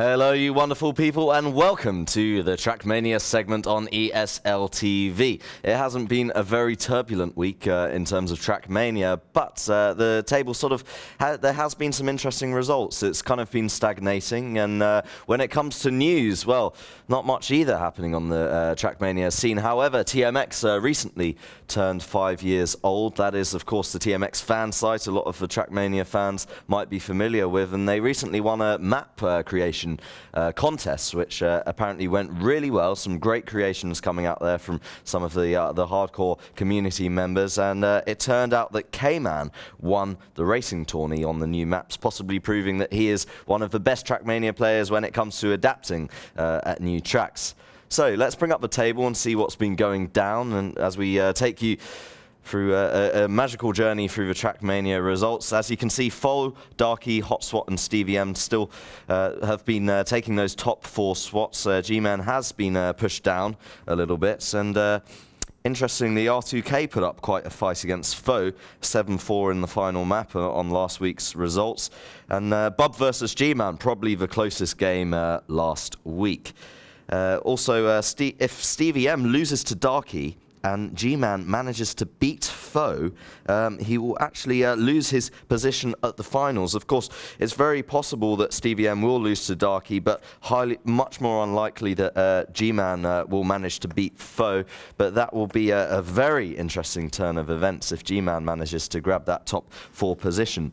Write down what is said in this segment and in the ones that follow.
Hello, you wonderful people, and welcome to the Trackmania segment on ESL TV. It hasn't been a very turbulent week in terms of Trackmania, but the table there has been some interesting results. It's kind of been stagnating, and when it comes to news, well, not much either happening on the Trackmania scene. However, TMX recently turned 5 years old. That is, of course, the TMX fan site a lot of the Trackmania fans might be familiar with, and they recently won a map creation contest, which apparently went really well. Some great creations coming out there from some of the hardcore community members, and it turned out that K-Man won the racing tourney on the new maps, possibly proving that he is one of the best Trackmania players when it comes to adapting at new tracks. So let's bring up the table and see what's been going down, and as we take you through a magical journey through the Trackmania results. As you can see, Foe, Darky, Hotswat and Stevie M still have been taking those top 4 swots. G-Man has been pushed down a little bit, and interestingly, R2K put up quite a fight against Foe, 7-4 in the final map on last week's results. And Bub versus G-Man, probably the closest game last week. Also, if Stevie M loses to Darky, and G-Man manages to beat Foe, he will actually lose his position at the finals. Of course, it's very possible that Stevie M will lose to Darky, but much more unlikely that G-Man will manage to beat Foe. But that will be a very interesting turn of events if G-Man manages to grab that top 4 position.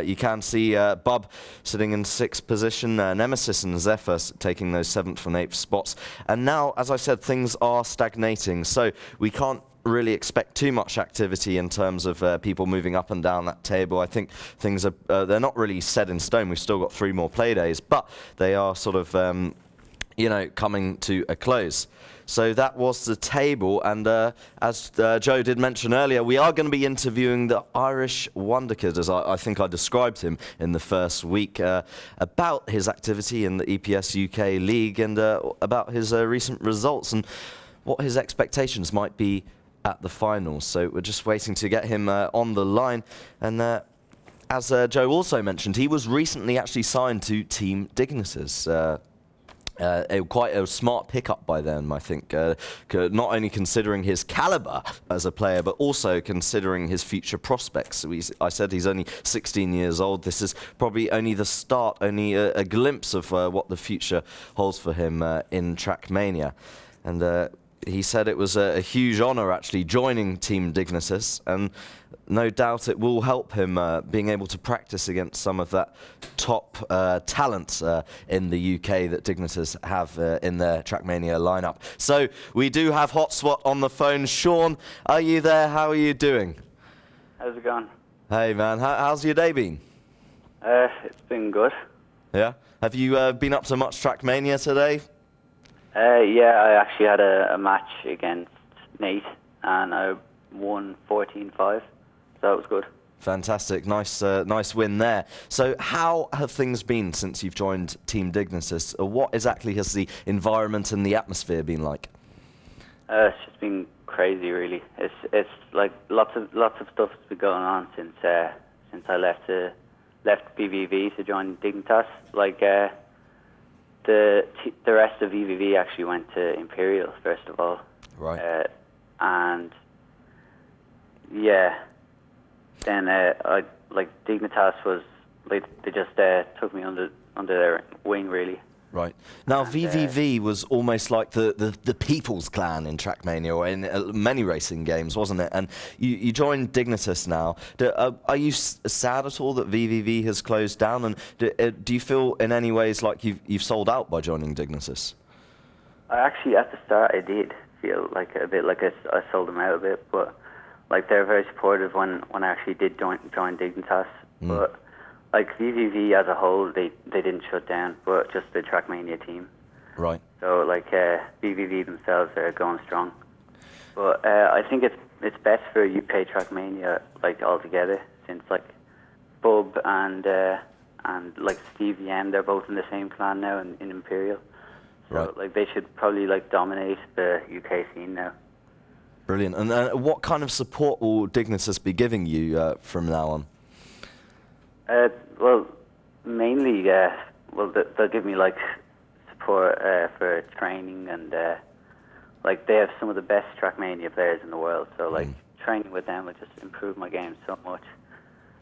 You can see Bub sitting in 6th position, Nemesis and Zephyr taking those 7th and 8th spots. And now, as I said, things are stagnating, so we can't really expect too much activity in terms of people moving up and down that table. I think things are they're not really set in stone. We've still got 3 more play days, but they are sort of coming to a close. So that was the table, and as Joe did mention earlier, we are going to be interviewing the Irish Wonder Kid, as I think I described him in the first week, about his activity in the EPS UK League, and about his recent results and what his expectations might be at the finals. So we're just waiting to get him on the line. And as Joe also mentioned, he was recently actually signed to Team Dignitas. Quite a smart pickup by them, I think, not only considering his caliber as a player, but also considering his future prospects. I said he's only 16 years old. This is probably only the start, only a glimpse of what the future holds for him in Trackmania. And he said it was a huge honour actually joining Team Dignitas, and no doubt it will help him being able to practice against some of that top talent in the UK that Dignitas have in their Trackmania lineup. So we do have Hotswat on the phone. Sean, are you there? How are you doing? How's it going? Hey man, how's your day been? It's been good. Yeah? Have you been up to much Trackmania today? Yeah, I actually had a match against Nate, and I won 14-5, so that was good. Fantastic, nice win there. So how have things been since you've joined Team Dignitas? What exactly has the environment and the atmosphere been like? It's just been crazy, really. It's like lots of stuff has been going on since I left BVV to join Dignitas. Like the rest of EVV actually went to Imperial first of all, right? And yeah, then Dignitas was they just took me under their wing, really. Right. Now, VVV was almost like the people's clan in Trackmania, or in many racing games, wasn't it? And you joined Dignitas now. Are you sad at all that VVV has closed down? And do you feel in any ways like you've sold out by joining Dignitas? I actually, at the start, I did feel like a bit like I sold them out a bit, but like they're very supportive when I actually did join Dignitas. But like VVV as a whole, they didn't shut down, but just the Trackmania team. Right. So like VVV themselves are going strong. But I think it's best for UK Trackmania like altogether, since like Bub and like Stevie M, they're both in the same clan now in Imperial. So right. like they should probably like dominate the UK scene now. Brilliant. And what kind of support will Dignitas be giving you from now on? Well, mainly well, they'll give me like support for training, and like they have some of the best Trackmania players in the world. So like training with them will just improve my game so much.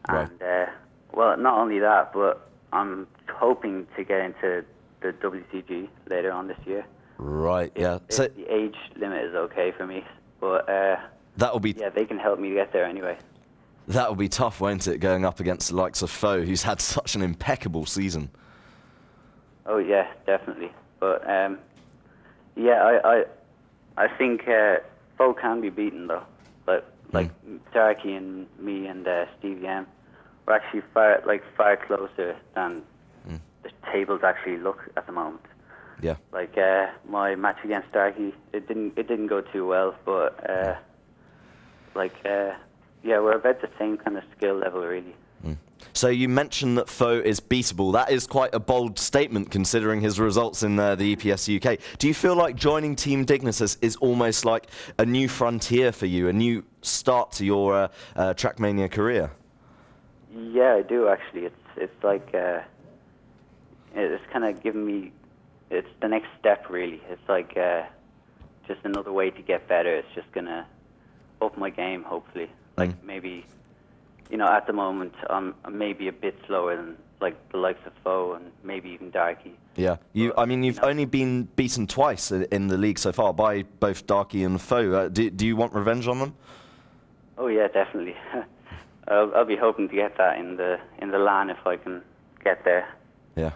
Right. And well, not only that, but I'm hoping to get into the WCG later on this year. Right. Yeah. So the age limit is okay for me, but that will be. Yeah, they can help me get there anyway. That will be tough, won't it, going up against the likes of Foe, who's had such an impeccable season. Oh yeah, definitely. But yeah, I think Foe can be beaten though. But like Darky and me and Stevie M, we're actually far closer than the tables actually look at the moment. Yeah. Like my match against Darky, it didn't go too well, but yeah, we're about the same kind of skill level, really. So you mentioned that Foe is beatable. That is quite a bold statement considering his results in the EPS UK. Do you feel like joining Team Dignitas is almost like a new frontier for you, a new start to your Trackmania career? Yeah, I do actually. It's like it's kind of given me. It's the next step, really. It's like just another way to get better. It's just gonna up my game, hopefully. Like maybe, you know, at the moment I'm maybe a bit slower than like the likes of Foe and maybe even Darky. Yeah, I mean, you've only been beaten twice in the league so far by both Darky and Foe. Do you want revenge on them? Oh yeah, definitely. I'll be hoping to get that in the LAN if I can get there. Yeah.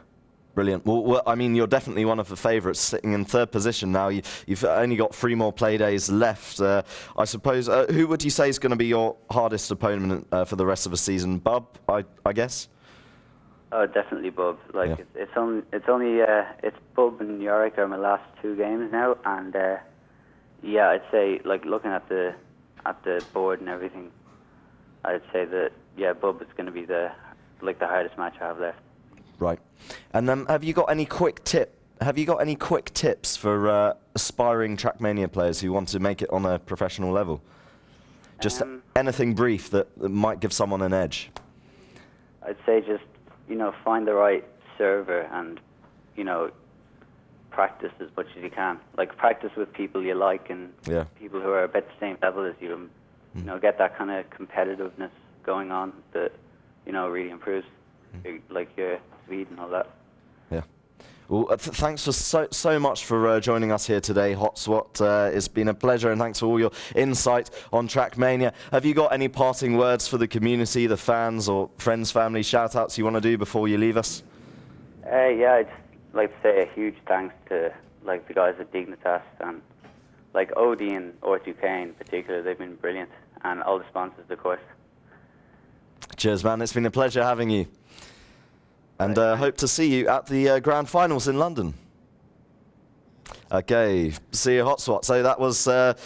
Brilliant. Well, I mean, you're definitely one of the favourites, sitting in third position now. You've only got 3 more play days left. I suppose, who would you say is going to be your hardest opponent for the rest of the season? Bub, I guess? Oh, definitely Bub. Like, yeah. It's Bub and Yorick are my last 2 games now, and yeah, I'd say, like, looking at the board and everything, I'd say that, yeah, Bub is going to be the hardest match I have left. Right. And have you got any quick tips for aspiring Trackmania players who want to make it on a professional level? Just anything brief that might give someone an edge. I'd say just, you know, find the right server and, you know, practice as much as you can. Like, practice with people you like and people who are about the same level as you. And, you know, get that kind of competitiveness going on that, you know, really improves like your speed and all that. Yeah. Well, thanks for so much for joining us here today, HotSwat. It's been a pleasure, and thanks for all your insight on Trackmania. Have you got any parting words for the community, the fans, or friends, family, shout-outs you want to do before you leave us? Yeah, I'd just like to say a huge thanks to like the guys at Dignitas and like Odie and R2K in particular. They've been brilliant, and all the sponsors, of course. Cheers, man. It's been a pleasure having you. And hope to see you at the Grand Finals in London. Okay, see you, HotSwat. So that was the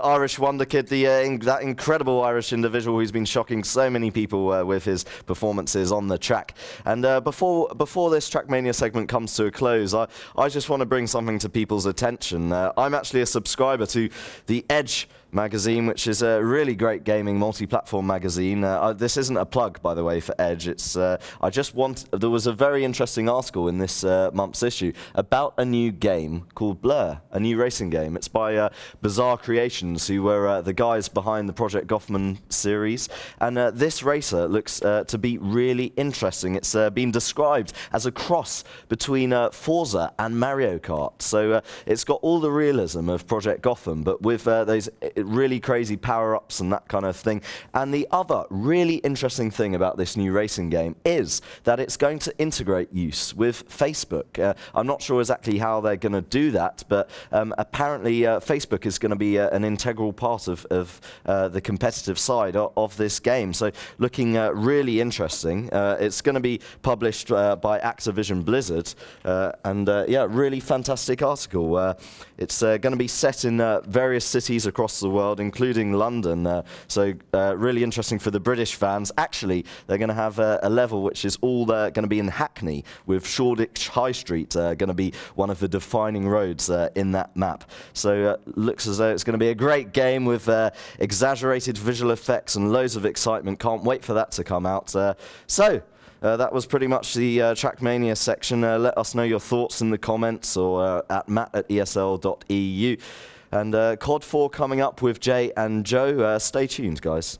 Irish wonder kid, that incredible Irish individual who's been shocking so many people with his performances on the track. And before this Trackmania segment comes to a close, I just want to bring something to people's attention. I'm actually a subscriber to The Edge magazine, which is a really great gaming multi-platform magazine. This isn't a plug, by the way, for Edge. It's there was a very interesting article in this month's issue about a new game called Blur, a new racing game. It's by Bizarre Creations, who were the guys behind the Project Gotham series. And this racer looks to be really interesting. It's been described as a cross between Forza and Mario Kart. So it's got all the realism of Project Gotham, but with those really crazy power-ups and that kind of thing. And the other really interesting thing about this new racing game is that it's going to integrate use with Facebook. I'm not sure exactly how they're going to do that, but apparently Facebook is going to be an integral part of the competitive side of this game. So looking really interesting. It's going to be published by Activision Blizzard, and yeah, really fantastic article. It's going to be set in various cities across the world, including London. So really interesting for the British fans. Actually, they're going to have a level which is all going to be in Hackney, with Shoreditch High Street going to be one of the defining roads in that map. So looks as though it's going to be a great game with exaggerated visual effects and loads of excitement. Can't wait for that to come out. So that was pretty much the Trackmania section. Let us know your thoughts in the comments or at matt@esl.eu. And COD 4 coming up with Jay and Joe. Stay tuned, guys.